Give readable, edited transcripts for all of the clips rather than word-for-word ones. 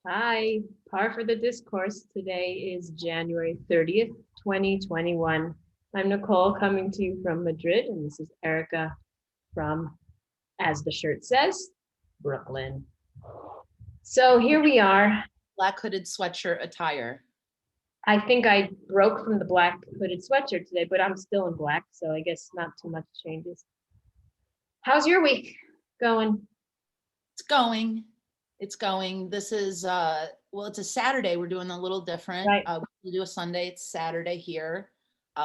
Hi, par for the discourse. Today is January 30th, 2021. I'm Nicole coming to you from Madrid, and this is Erica from, as the shirt says, Brooklyn. So here we are. Black hooded sweatshirt attire. I think I broke from the black hooded sweatshirt today, but I'm still in black, so I guess not too much changes. How's your week going? It's going. It's going. This is well, it's a Saturday. We're doing a little different. Right. We do a Sunday. It's Saturday here.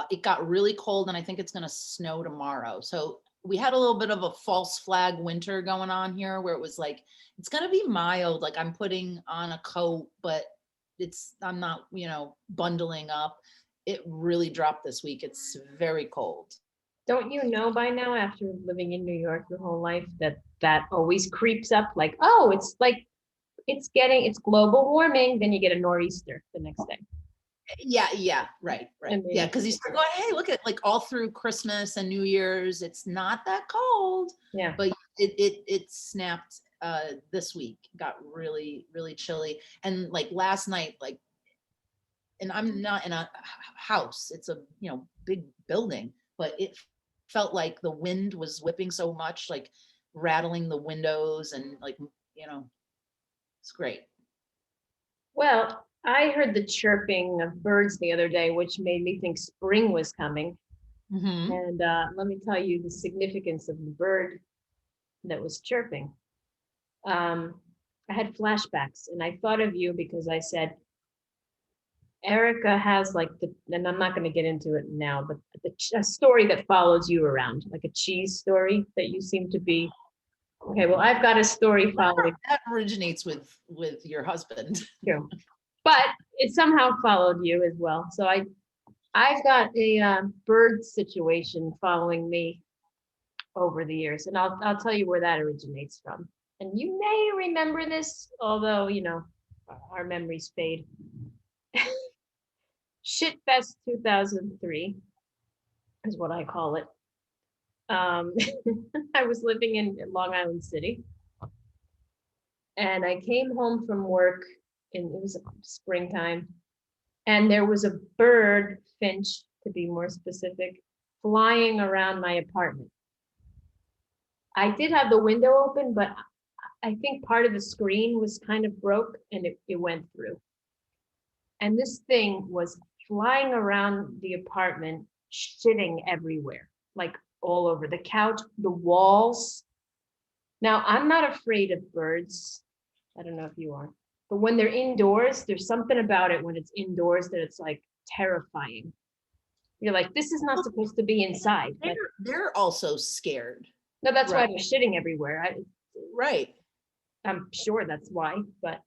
It got really cold, and I think it's going to snow tomorrow. So we had a little bit of a false flag winter going on here, where it was like it's going to be mild. Like I'm putting on a coat, but I'm not, bundling up. It really dropped this week. It's very cold. Don't you know by now, after living in New York your whole life, that always creeps up like, oh, it's like it's global warming, then you get a nor'easter the next day. Yeah, right. Yeah, because you start going, hey, look at like all through Christmas and New Year's, it's not that cold. Yeah. But it snapped this week, got really, really chilly. And like last night, and I'm not in a house, it's a big building, but it felt like the wind was whipping so much, like rattling the windows and it's great. Well, I heard the chirping of birds the other day, which made me think spring was coming. Mm-hmm. And let me tell you the significance of the bird that was chirping. I had flashbacks, and I thought of you because I said, Erica has and I'm not going to get into it now, but a story that follows you around, like a cheese story that you seem to be. Okay, well, I've got a story following. That originates with your husband. True. But it somehow followed you as well. So I've got a bird situation following me over the years, and I'll tell you where that originates from. And you may remember this, although our memories fade. Shitfest 2003 is what I call it. I was living in Long Island City, and I came home from work, and it was springtime, and there was a bird, finch to be more specific, flying around my apartment. I did have the window open, but I think part of the screen was kind of broke, and it went through. And this thing was flying around the apartment, shitting everywhere, like all over the couch, the walls. Now, I'm not afraid of birds. I don't know if you are, but when they're indoors, there's something about it when it's indoors that it's like terrifying. You're like, this is not supposed to be inside. They're also scared. No, that's why they're shitting everywhere. Right. I'm sure that's why, but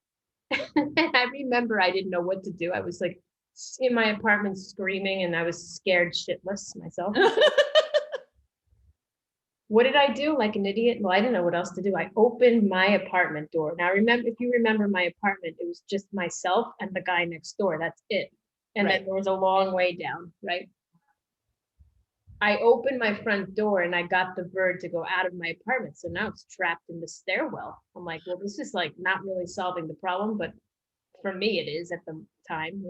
I remember I didn't know what to do. I was like in my apartment screaming, and I was scared shitless myself. What did I do? Like an idiot? Well, I didn't know what else to do. I opened my apartment door. Now, if you remember my apartment, it was just myself and the guy next door. That's it. And then there was a long way down, right? I opened my front door and I got the bird to go out of my apartment. So now it's trapped in the stairwell. I'm like, well, this is like not really solving the problem, but for me it is at the time,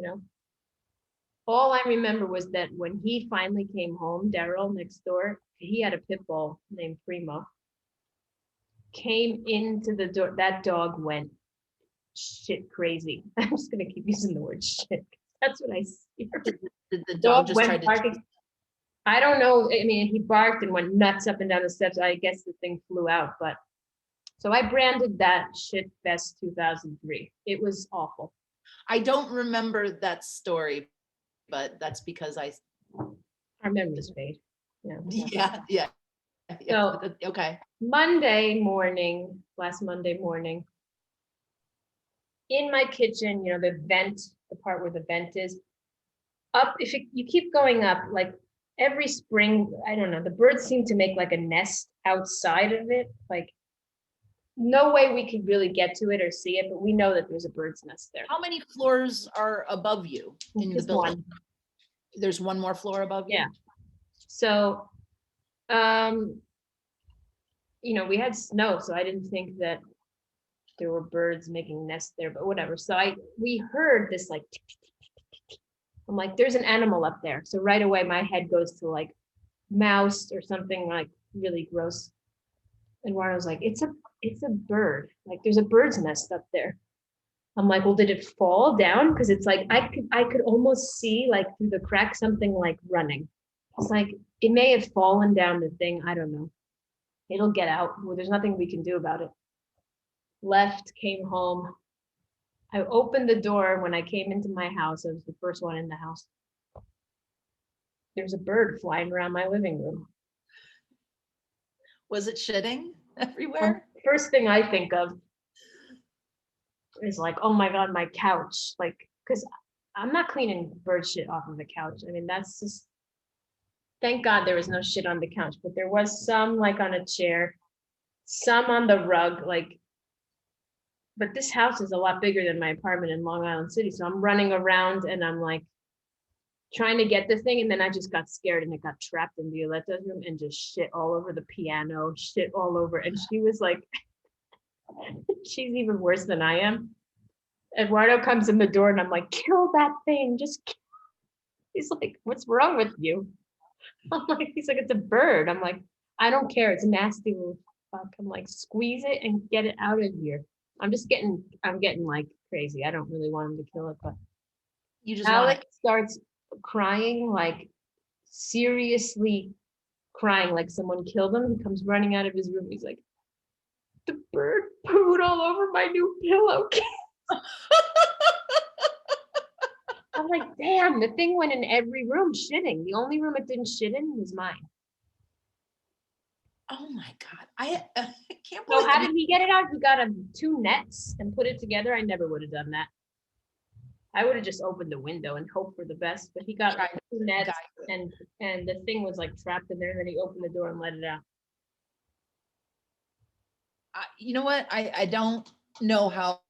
All I remember was that when he finally came home, Daryl next door, he had a pit bull named Primo, came into the door. That dog went shit crazy. I'm just going to keep using the word shit. That's what I see. Did the dog just try to barking. I don't know. I mean, he barked and went nuts up and down the steps. I guess the thing flew out, but so I branded that Shitfest 2003. It was awful. I don't remember that story, but that's because our memories fade. Yeah. So okay. Last Monday morning, in my kitchen, the vent, the part where the vent is up. If you keep going up, like every spring, I don't know, the birds seem to make like a nest outside of it. Like no way we could really get to it or see it, but we know that there's a bird's nest there. How many floors are above you in the building? One. There's one more floor above you? Yeah. So, we had snow, so I didn't think that there were birds making nests there, but whatever. So we heard this like, tick, tick, tick, tick, tick, tick. I'm like, there's an animal up there. So right away my head goes to like mouse or something like really gross. And Warren was like, it's a bird. Like there's a bird's nest up there. I'm like, well, did it fall down? Because it's like I could almost see like through the crack something like running. It's like it may have fallen down the thing. I don't know. It'll get out. Well, there's nothing we can do about it. Left, came home. I opened the door when I came into my house. I was the first one in the house. There's a bird flying around my living room. Was it shitting everywhere? First thing I think of is like, oh my God, my couch. Like, because I'm not cleaning bird shit off of the couch. I mean, that's just, thank God there was no shit on the couch, but there was some like on a chair, some on the rug, like, but this house is a lot bigger than my apartment in Long Island City. So I'm running around and I'm like trying to get the thing. And then I just got scared and it got trapped in Violetta's room and just shit all over the piano, shit all over. And she was like, she's even worse than I am. Eduardo comes in the door and I'm like, kill that thing. Just kill. He's like, what's wrong with you? I'm like, he's like, it's a bird. I'm like, I don't care. It's a nasty little fuck. I'm like, squeeze it and get it out of here. I'm getting like crazy. I don't really want him to kill it, but You just want Alex starts crying, like seriously crying, like someone killed him. He comes running out of his room. He's like, the bird pooed all over my new pillowcase. I'm like, damn, the thing went in every room shitting. The only room it didn't shit in was mine. Oh my God. I can't So believe how did he get it out? He got two nets and put it together. I never would have done that. I would have just opened the window and hoped for the best, but he got two nets and the thing was like trapped in there, and then he opened the door and let it out. you know what? I don't know how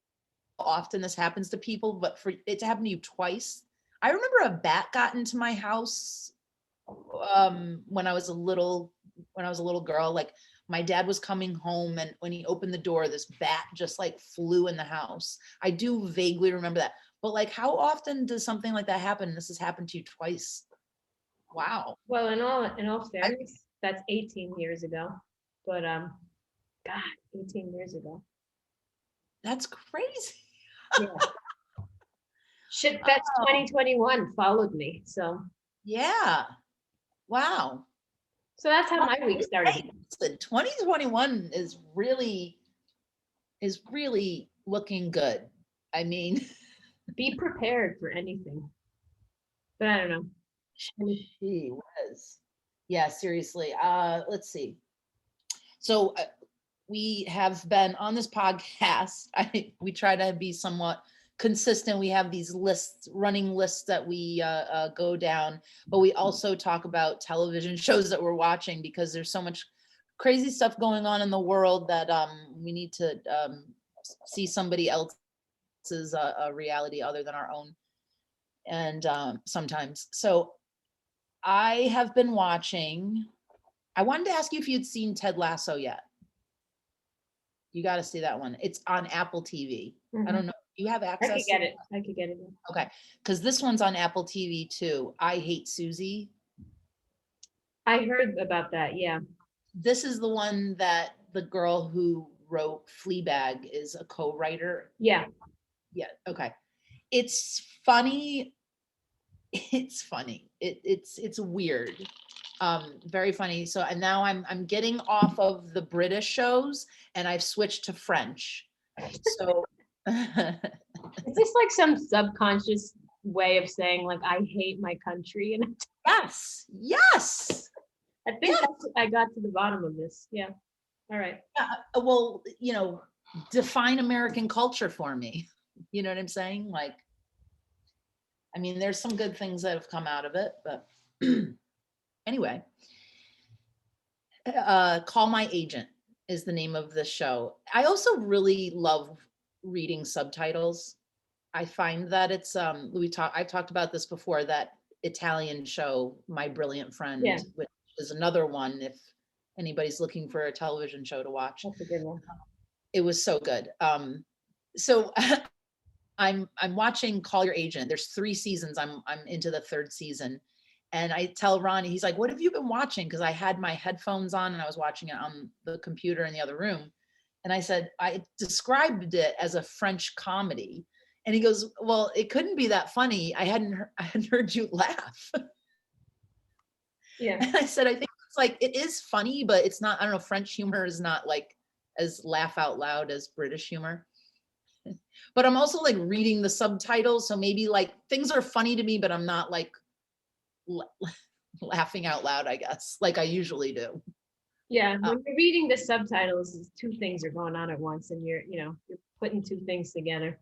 often this happens to people, but for it to happen to you twice. I remember a bat got into my house when I was a little girl. Like my dad was coming home and when he opened the door, this bat just like flew in the house. I do vaguely remember that. But like how often does something like that happen? This has happened to you twice. Wow. Well, in all fairness, that's 18 years ago. But God, 18 years ago. That's crazy. Yeah. Shit, that's 2021 followed me. So yeah. Wow. so that's how my week started. 2021 is really looking good. I mean, Be prepared for anything. But I don't know. she was. Yeah, seriously. Let's see. So we have been on this podcast. We try to be somewhat consistent. We have these running lists that we go down, but we also talk about television shows that we're watching because there's so much crazy stuff going on in the world that we need to see somebody else's reality other than our own. And sometimes, so I have been watching. I wanted to ask you if you'd seen Ted Lasso yet. You got to see that one. It's on Apple TV. I don't know. You have access? I could get it. Okay. Because this one's on Apple TV too. I Hate Susie. I heard about that. Yeah. This is the one that the girl who wrote Fleabag is a co-writer. Yeah. Yeah. Okay. It's funny. It's funny. It's weird. Very funny. So and now I'm getting off of the British shows and I've switched to French. So is this like some subconscious way of saying like I hate my country? And yes. I think I got to the bottom of this. Yeah. All right. Well, define American culture for me. You know what I'm saying? Like, I mean, there's some good things that have come out of it, but anyway. Call My Agent is the name of the show. I also really love reading subtitles. I find that it's I've talked about this before, that Italian show, My Brilliant Friend, which is another one if anybody's looking for a television show to watch. That's a good one. It was so good. So I'm watching Call Your Agent. There's 3 seasons. I'm into the 3rd season. And I tell Ronnie, he's like, "What have you been watching?" Because I had my headphones on and I was watching it on the computer in the other room. And I said, I described it as a French comedy. And he goes, "Well, it couldn't be that funny. I hadn't heard you laugh." Yeah. And I said, "I think it's like, it is funny, but it's not, I don't know, French humor is not like as laugh out loud as British humor." But I'm also like reading the subtitles. So maybe like things are funny to me, but I'm not like la- laughing out loud, I guess, like I usually do. Yeah, Uh, when you're reading the subtitles, two things are going on at once, and you're putting two things together.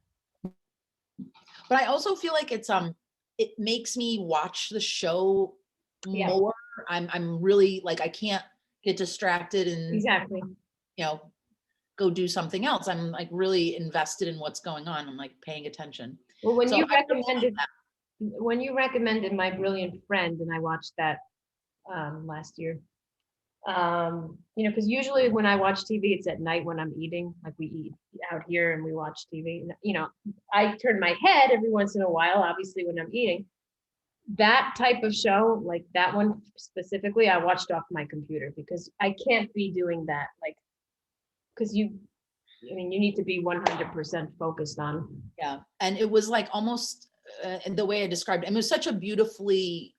but I also feel like it makes me watch the show Yeah, more. I'm really like, I can't get distracted and, exactly. you know, go do something else. I'm like really invested in what's going on. I'm like paying attention. Well, when So you I recommended My Brilliant Friend, and I watched that last year. Because usually when I watch TV, it's at night when I'm eating. Like we eat out here and we watch TV. I turn my head every once in a while, obviously when I'm eating. That type of show, like that one specifically, I watched off my computer because I can't be doing that. Like, because you need to be 100% focused on. yeah, and it was like almost the way I described it. It was such a beautifully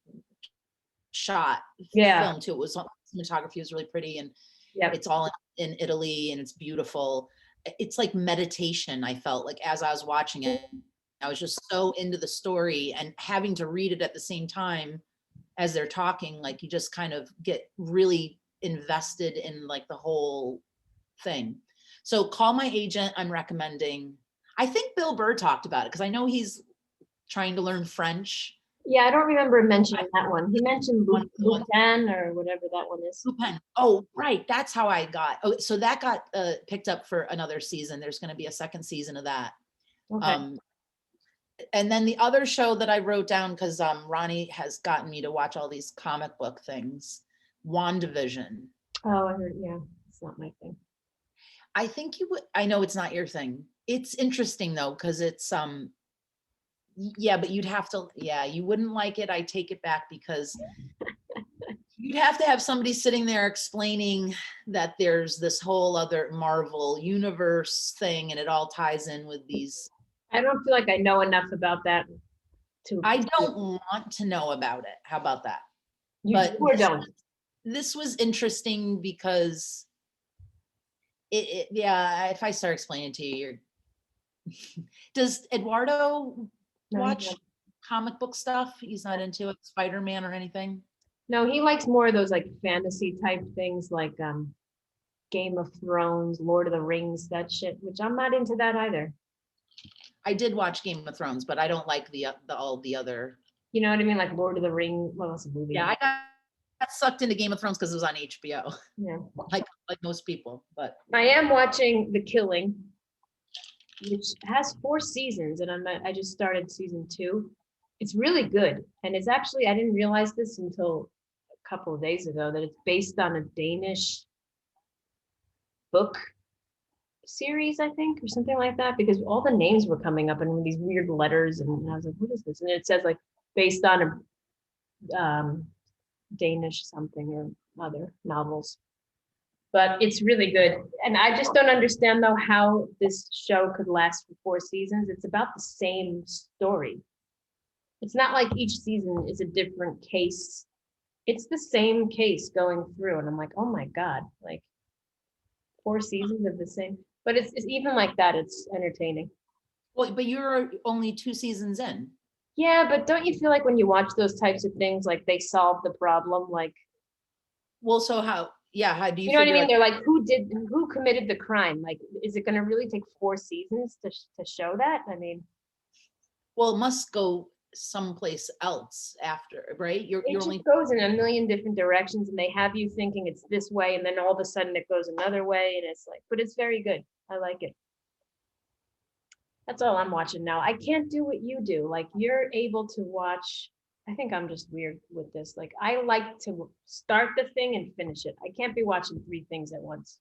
shot Yeah. film too. It was, cinematography was really pretty, and Yep. it's all in Italy and it's beautiful. It's like meditation. I felt like as I was watching it, I was just so into the story, and having to read it at the same time as they're talking, like you just kind of get really invested in like the whole thing. So Call My Agent, I'm recommending. I think Bill Burr talked about it because I know he's trying to learn French. Yeah, I don't remember him mentioning that one. He mentioned One, Lupin or whatever that one is. Lupin. Oh, right. That's how I got. Oh, so that got picked up for another season. There's going to be a 2nd season of that. Okay. Um, and then the other show that I wrote down, because Ronnie has gotten me to watch all these comic book things, WandaVision. Oh, I heard, yeah, it's not my thing. I think you would. I know it's not your thing. It's interesting though, because it's yeah, but you'd have to, yeah, you wouldn't like it. I take it back, because you'd have to have somebody sitting there explaining that there's this whole other Marvel universe thing and it all ties in with these. I don't feel like I know enough about that to. I don't want to know about it. How about that? You do But or don't? this was interesting because yeah, if I start explaining it to you, does Eduardo No, watch comic book stuff? He's not into it, Spider-Man or anything? no, he likes more of those like fantasy type things like Game of Thrones, Lord of the Rings, that shit, which I'm not into that either. I did watch Game of Thrones, but I don't like the all the other. You know what I mean? Like Lord of the Rings. Well, it's a movie. Yeah, I got sucked into Game of Thrones because it was on HBO, Yeah. like most people. But I am watching The Killing, which has 4 seasons, and I just started season 2. It's really good, and it's actually I didn't realize this until a couple of days ago that it's based on a Danish book series, I think, or something like that, because all the names were coming up and these weird letters, and I was like, what is this? And it says like based on a Danish something or other novels. But it's really good. And I just don't understand though how this show could last for 4 seasons. It's about the same story. It's not like each season is a different case. It's the same case going through. And I'm like, oh my God, like 4 seasons of the same. But it's even like that, it's entertaining. well, but you're only 2 seasons in. Yeah, but don't you feel like when you watch those types of things, like they solve the problem? Like, Well, so how? Yeah, how do you you know what I figure mean? out? They're like, who committed the crime? Like, is it going to really take 4 seasons to show that? I mean, Well, it must go someplace else after, right? it You're just only. goes in a million different directions, and they have you thinking it's this way, and then all of a sudden it goes another way, and it's like, but it's very good. I like it. That's all I'm watching now. I can't do what you do. Like, you're able to watch. I think I'm just weird with this. Like, I like to start the thing and finish it. I can't be watching 3 things at once.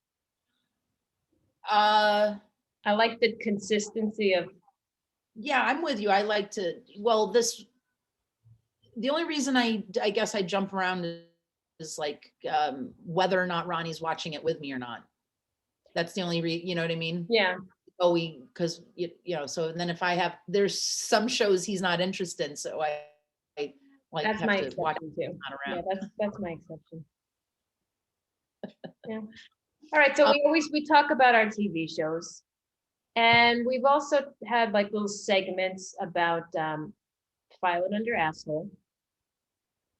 Uh, I like the consistency of, yeah, I'm with you. I like to, well, the only reason I guess I jump around is like, whether or not Ronnie's watching it with me or not. That's the only you know what I mean? yeah, Oh, because you know, so then if there's some shows he's not interested in, so I like that's have my to watch exception too. not Yeah, around. that's my exception. Yeah. All right, so Um, we talk about our TV shows, and we've also had like little segments about file it under asshole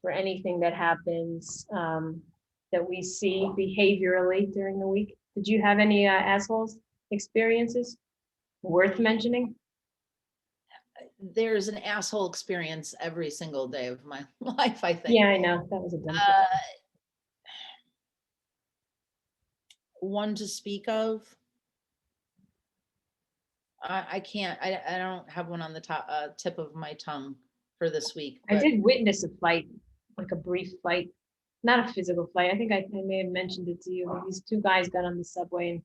for anything that happens that we see behaviorally during the week. Did you have any assholes experiences worth mentioning? there's an asshole experience every single day of my life, I think. Yeah, I know that was a dumb. Uh, one to speak of. I can't. I don't have one on the tip of my tongue for this week. I But did witness a fight, like a brief fight, not a physical fight. I think I may have mentioned it to you. These two guys got on the subway and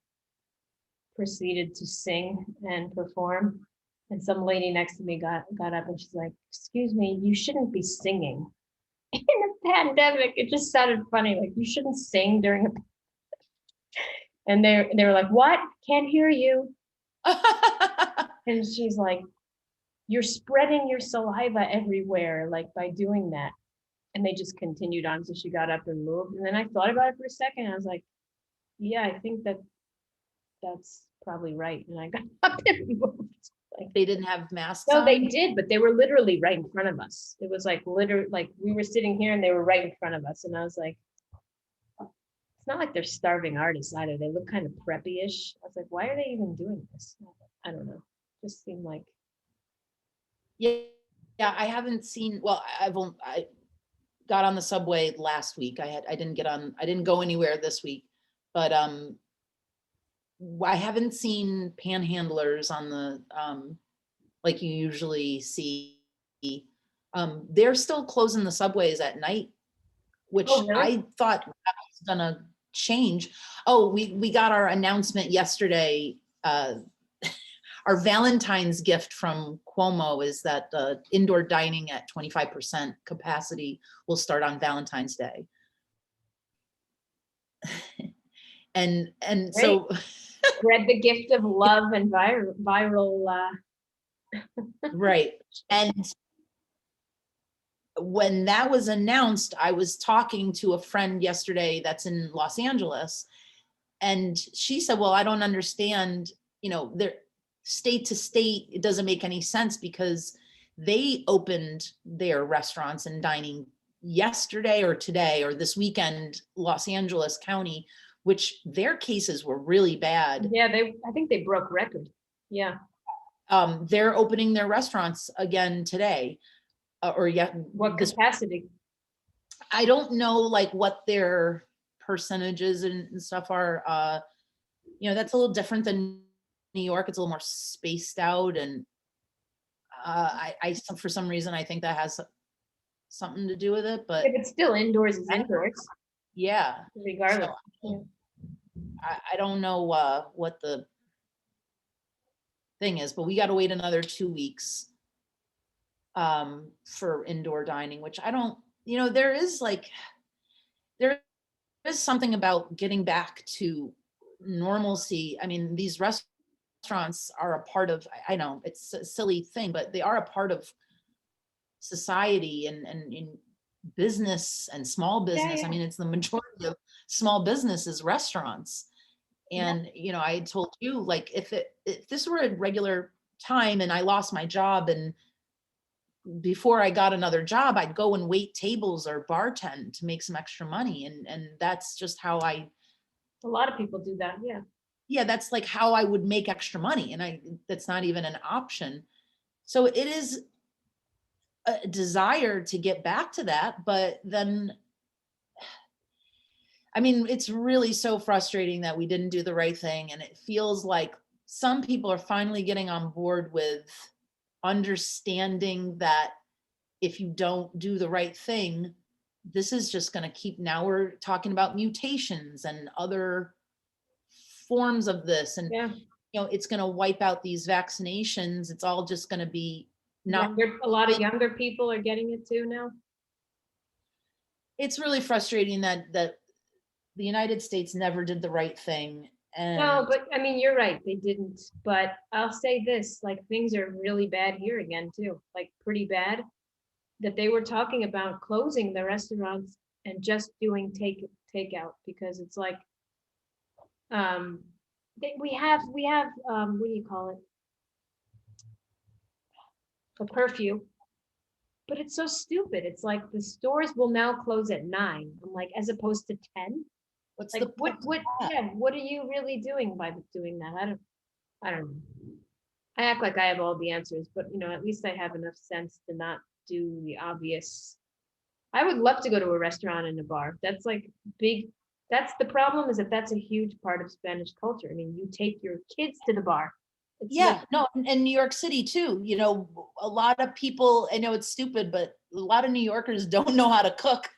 proceeded to sing and perform. And some lady next to me got up and she's like, "Excuse me, you shouldn't be singing." In a pandemic, it just sounded funny. Like you shouldn't sing during a. And they were like, "What? Can't hear you." And she's like, "You're spreading your saliva everywhere, like by doing that." And they just continued on. So she got up and moved. And then I thought about it for a second. I was like, yeah, I think that's probably right. And I got up and moved. Like, they didn't have masks no, they on. did, but they were literally right in front of us. It was like literally like we were sitting here and they were right in front of us. And I was like, it's not like they're starving artists either. They look kind of preppy-ish. I was like, why are they even doing this? I don't know. Just seemed like, Yeah, yeah. I haven't seen. Well, I got on the subway last week. I didn't get on. I didn't go anywhere this week, but I haven't seen panhandlers on the like you usually see. They're still closing the subways at night, which oh, really? I thought that was gonna change. Oh, we got our announcement yesterday. Our Valentine's gift from Cuomo is that indoor dining at 25% capacity will start on Valentine's Day. And Great. so Spread the gift of love and viral right. And when that was announced, I was talking to a friend yesterday that's in Los Angeles, and she said, well, I don't understand, you know, their state to state, it doesn't make any sense because they opened their restaurants and dining yesterday or today or this weekend, Los Angeles County, which their cases were really bad. Yeah, I think they broke record. Yeah. They're opening their restaurants again today, or yeah, What capacity? I don't know like what their percentages and stuff are. You know, that's a little different than New York. It's a little more spaced out, and for some reason I think that has something to do with it. But If it's still indoors, is indoors, yeah, regardless. so I don't know what the thing is, but we got to wait another 2 weeks for indoor dining, which I don't. You know, there is something about getting back to normalcy. I mean, these restaurants are a part of, I know it's a silly thing, but they are a part of society and in business and small business. Yeah. I mean, it's the majority of small business is restaurants. And, you know, I told you, like, if this were a regular time and I lost my job and before I got another job, I'd go and wait tables or bartend to make some extra money. And that's just how A lot of people do that. yeah, that's like how I would make extra money. And that's not even an option. So it is a desire to get back to that. But then, I mean, it's really so frustrating that we didn't do the right thing. And it feels like some people are finally getting on board with understanding that if you don't do the right thing, this is just going to keep. Now we're talking about mutations and other forms of this, and Yeah. it's going to wipe out these vaccinations. It's all just going to be not. A lot of younger people are getting it too now. It's really frustrating that the United States never did the right thing. No, And but I mean, you're right, they didn't. But I'll say this, like things are really bad here again too, like pretty bad. That they were talking about closing the restaurants and just doing takeout because it's like, we have what do you call it? A curfew. But it's so stupid. It's like the stores will now close at 9. I'm like, as opposed to 10. what's Like the point of that? yeah, what are you really doing by doing that? I don't know. I act like I have all the answers, but at least I have enough sense to not do the obvious. I would love to go to a restaurant and a bar. That's like big. That's the problem, is that that's a huge part of Spanish culture. I mean, you take your kids to the bar. It's Yeah, no, and New York City too. A lot of people, I know it's stupid, but a lot of New Yorkers don't know how to cook.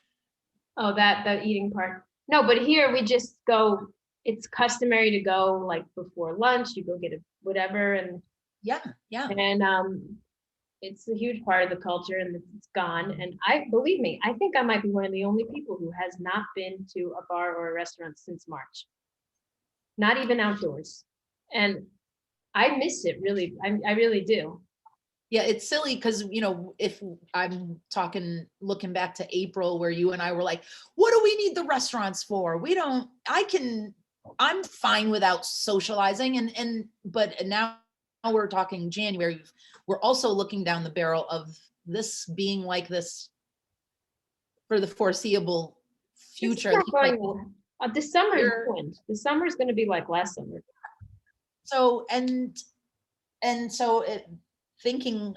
oh, that the eating part. No, but here we just go. It's customary to go like before lunch. You go get a whatever, Yeah, yeah. and it's a huge part of the culture, and it's gone. And I believe me, I think I might be one of the only people who has not been to a bar or a restaurant since March. Not even outdoors, and I miss it really. I really do. Yeah, it's silly because, if I'm looking back to April where you and I were like, what do we need the restaurants for? I'm fine without socializing, but now we're talking January. We're also looking down the barrel of this being like this for the foreseeable It's future. not Like, going. This summer is you're- ruined. The summer is going to be like last summer. so, thinking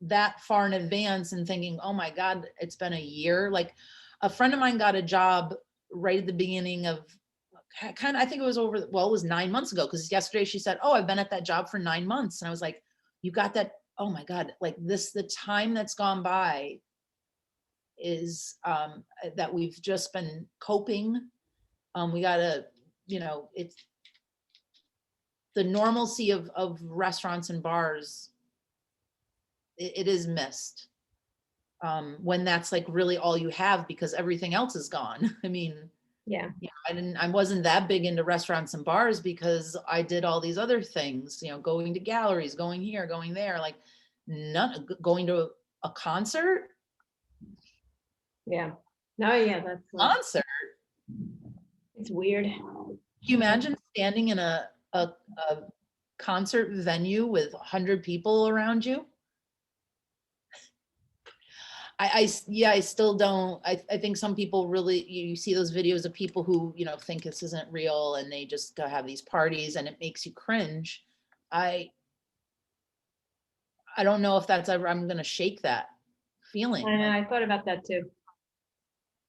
that far in advance and thinking, oh my God, it's been a year. Like, a friend of mine got a job right at the beginning of I think it was it was 9 months ago. Cause yesterday she said, oh, I've been at that job for 9 months. And I was like, you got that? Oh my God. Like the time that's gone by is, that we've just been coping. We gotta, it's the normalcy of restaurants and bars. It is missed. When that's like really all you have because everything else is gone. I mean, Yeah. I wasn't that big into restaurants and bars because I did all these other things, going to galleries, going here, going there, like going to a concert. Yeah. No, yeah, Concert. it's weird. Can you imagine standing in a concert venue with 100 people around you? I still don't. I think some people really, you see those videos of people who, think this isn't real and they just go have these parties and it makes you cringe. I don't know if that's ever, I'm going to shake that feeling. I thought about that too.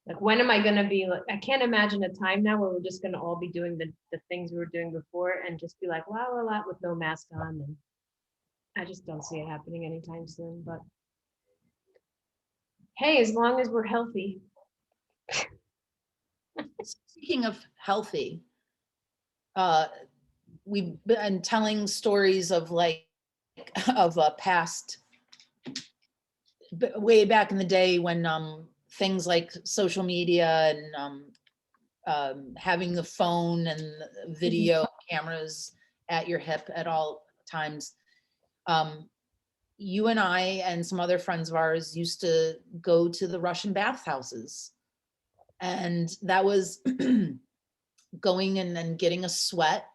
Like, when am I going to be like, I can't imagine a time now where we're just going to all be doing the things we were doing before and just be like, la, la, la, with no mask on. And I just don't see it happening anytime soon, but hey, as long as we're healthy. Speaking of healthy, we've been telling stories of past, way back in the day when things like social media and having the phone and video cameras at your hip at all times. You and I and some other friends of ours used to go to the Russian bathhouses, and that was going in and getting a sweat,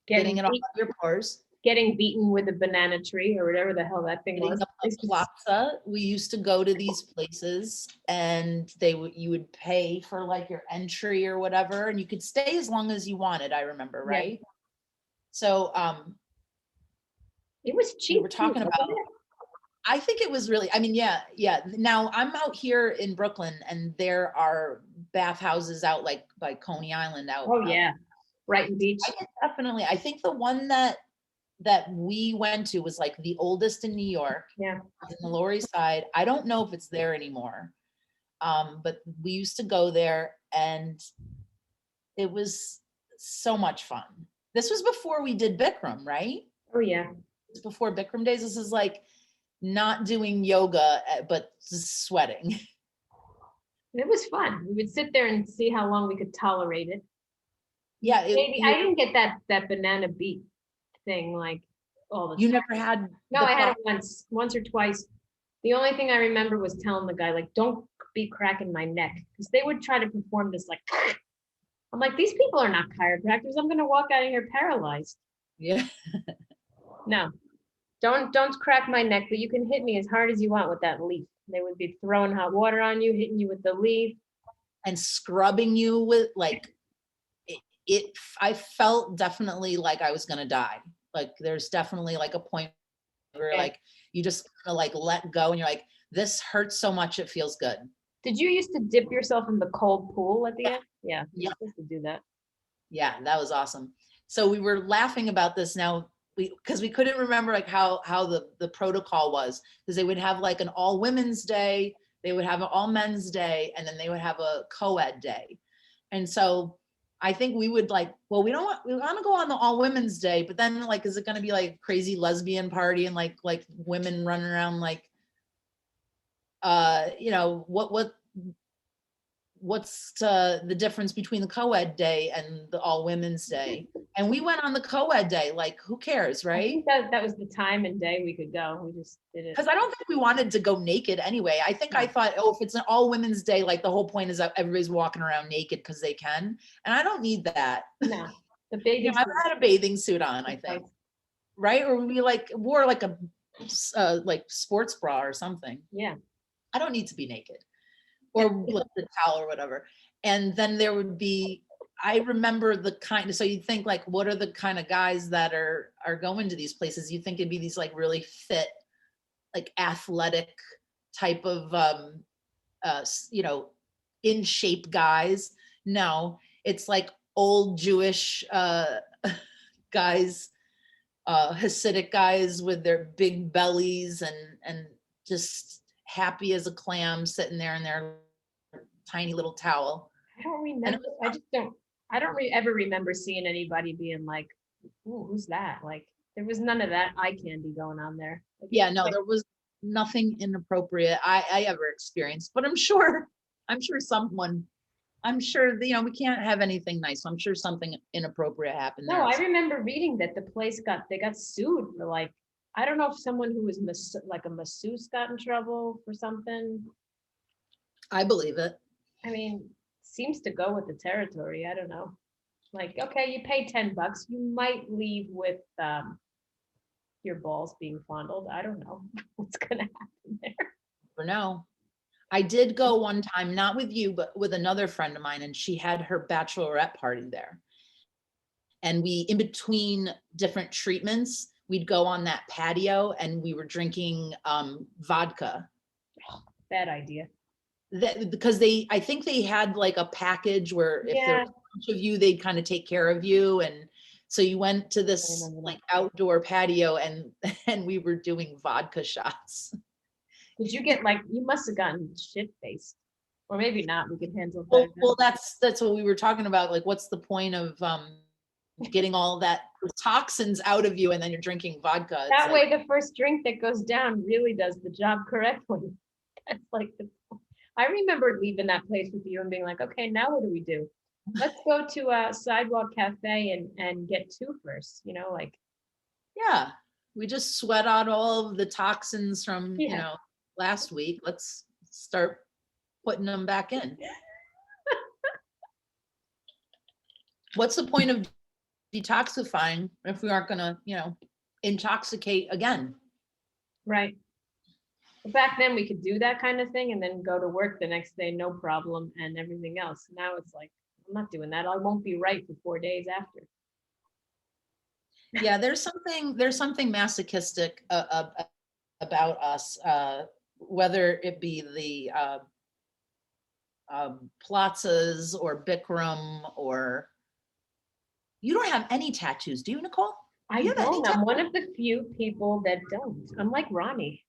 getting it off of your pores. Getting beaten with a banana tree or whatever the hell that thing was. Up the plaza, we used to go to these places, and you would pay for like your entry or whatever, and you could stay as long as you wanted. I remember, right? Yeah. So, it was cheap. We were talking about. I think it was really. I mean, yeah. Now I'm out here in Brooklyn, and there are bathhouses out like by Coney Island out. Oh yeah, Brighton Beach. Definitely. I think the one that we went to was like the oldest in New York. Yeah. In the Lower East Side. I don't know if it's there anymore. But we used to go there, and it was so much fun. This was before we did Bikram, right? Oh, yeah. It's before Bikram days. This is like not doing yoga, but just sweating. It was fun. We would sit there and see how long we could tolerate it. Yeah. Maybe I didn't get that banana beat thing like all the You time. never had. No, the I had it pro- once or twice. The only thing I remember was telling the guy, like, don't be cracking my neck. Because they would try to perform this like I'm like, these people are not chiropractors. I'm gonna walk out of here paralyzed. Yeah. No, don't crack my neck, but you can hit me as hard as you want with that leaf. They would be throwing hot water on you, hitting you with the leaf. And scrubbing you with like I felt definitely like I was gonna die. Like there's definitely like a point where Yeah. like you just kind of like let go and you're like, this hurts so much, it feels good. Did you used to dip yourself in the cold pool at the end? Yeah, Yeah. you're supposed to do that. Yeah, that was awesome. So we were laughing about this now because we couldn't remember like how the protocol was, because they would have like an all women's day, they would have an all men's day, and then they would have a co-ed day. And so I think we would like, well, we want to go on the all women's day, but then like, is it going to be like crazy lesbian party and like women running around like, you know, what's the difference between the co-ed day and the all women's day? And we went on the co-ed day, like who cares, I right? think that was the time and day we could go. We just did it. Because I don't think we wanted to go naked anyway. I think I No. thought, oh, if it's an all women's day, like the whole point is that everybody's walking around naked because they can. And I don't need that. No, the You bathing know, I suit. had a bathing suit on, I think. Right? Or we like wore like a like sports bra or something. Yeah. I don't need to be naked or like the towel or whatever. And then there would be, I remember the kind of, so you'd think like, what are the kind of guys that are going to these places? You think it'd be these like really fit, like athletic type of, you know, in shape guys. No, it's like old Jewish guys, Hasidic guys with their big bellies and just happy as a clam sitting there in their tiny little towel. I don't remember. I don't ever remember seeing anybody being like, "Ooh, who's that?" Like there was none of that eye candy going on there. Like, Yeah, no, like, there was nothing inappropriate I ever experienced, but I'm sure someone, I'm sure, you know, we can't have anything nice. So I'm sure something inappropriate happened no, there. I remember reading that the place they got sued for like, I don't know if someone who was like a masseuse got in trouble for something. I believe it. I mean, seems to go with the territory. I don't know. Like, okay, you pay $10, you might leave with your balls being fondled. I don't know what's gonna happen there. For now. I did go one time, not with you, but with another friend of mine, and she had her bachelorette party there. And we, in between different treatments, we'd go on that patio and we were drinking vodka. Bad idea. Because I think they had like a package where if there Yeah. was a bunch of you, they'd kind of take care of you. And so you went to this remember that. like outdoor patio and we were doing vodka shots. Did you get like, you must have gotten shit faced, or maybe not, we could handle Well, that. that's what we were talking about. Like, what's the point of getting all that toxins out of you and then you're drinking vodka? It's That like, way, the first drink that goes down really does the job correctly. That's like I remember leaving that place with you and being like, okay, now what do we do? Let's go to a sidewalk cafe and get two first, you know, like, yeah, we just sweat out all of the toxins from, you Yeah. know, last week. Let's start putting them back in. What's the point of detoxifying if we aren't gonna, you know, intoxicate again? right. Back then we could do that kind of thing and then go to work the next day, no problem, and everything else. Now it's like, I'm not doing that. I won't be right for 4 days after. Yeah, there's something masochistic about us, whether it be the plazas or Bikram, or you don't have any tattoos, do you, Nicole? I You have any don't. I'm one of the few people that don't. I'm like Ronnie.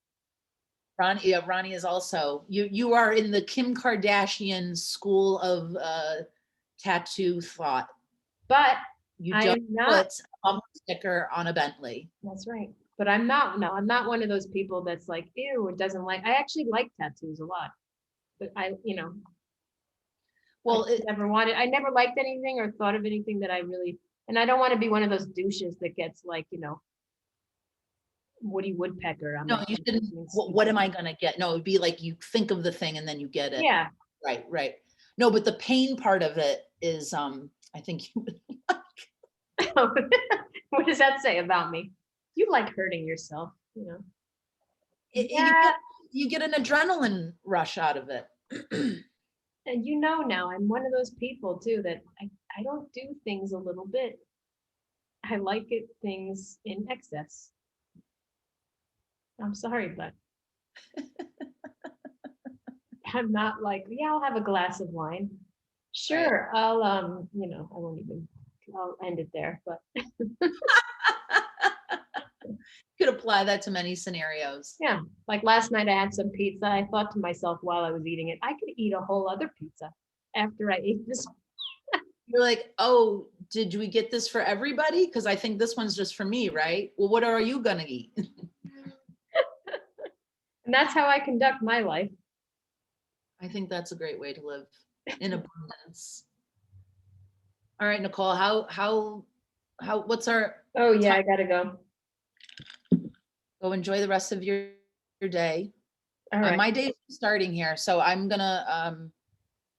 Ronnie, yeah, Ronnie is also, you are in the Kim Kardashian school of tattoo thought. But You I don't am not, put a bumper sticker on a Bentley. that's right. But I'm not, no, I'm not one of those people that's like, ew, it doesn't like, I actually like tattoos a lot. But Well, I never liked anything or thought of anything that I really, and I don't want to be one of those douches that gets like, Woody Woodpecker on no, my you tattoo shouldn't. being What am stupid. I gonna get? No, it'd be like you think of the thing and then you get it. Yeah. Right, right. No, but the pain part of it is, I think you What does that say about me? You like hurting yourself, you Yeah, get an adrenaline rush out of it. and now I'm one of those people too that I don't do things a little bit. I like it things in excess. I'm sorry, but I'm not like, yeah, I'll have a glass of wine. Sure, I'll I won't even I'll end it there, but Could apply that to many scenarios. yeah, like last night I had some pizza. I thought to myself while I was eating it, I could eat a whole other pizza after I ate this. You're like, oh, did we get this for everybody? Because I think this one's just for me, right? Well, what are you gonna eat? And that's how I conduct my life. I think that's a great way to live in abundance. All right, Nicole, what's our, Oh yeah, I gotta go. go enjoy the rest of your day. All right. My day is starting here, so I'm gonna,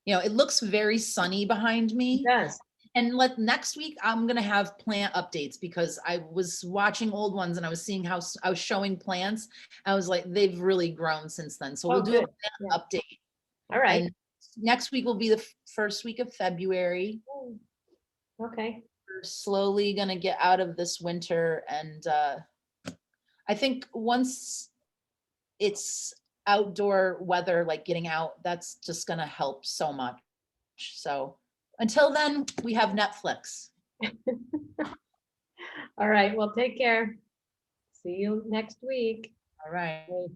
it looks very sunny behind It me. does. And next week, I'm gonna have plant updates because I was watching old ones and I was seeing how I was showing plants. I was like, they've really grown since then. So Oh, we'll do a good. plant Yeah. update. All right. And next week will be the first week of February. Oh, okay. We're slowly gonna get out of this winter, and I think once it's outdoor weather, like getting out, that's just gonna help so much. So until then, we have Netflix. All right. Well, take care. See you next week. All right. Bye.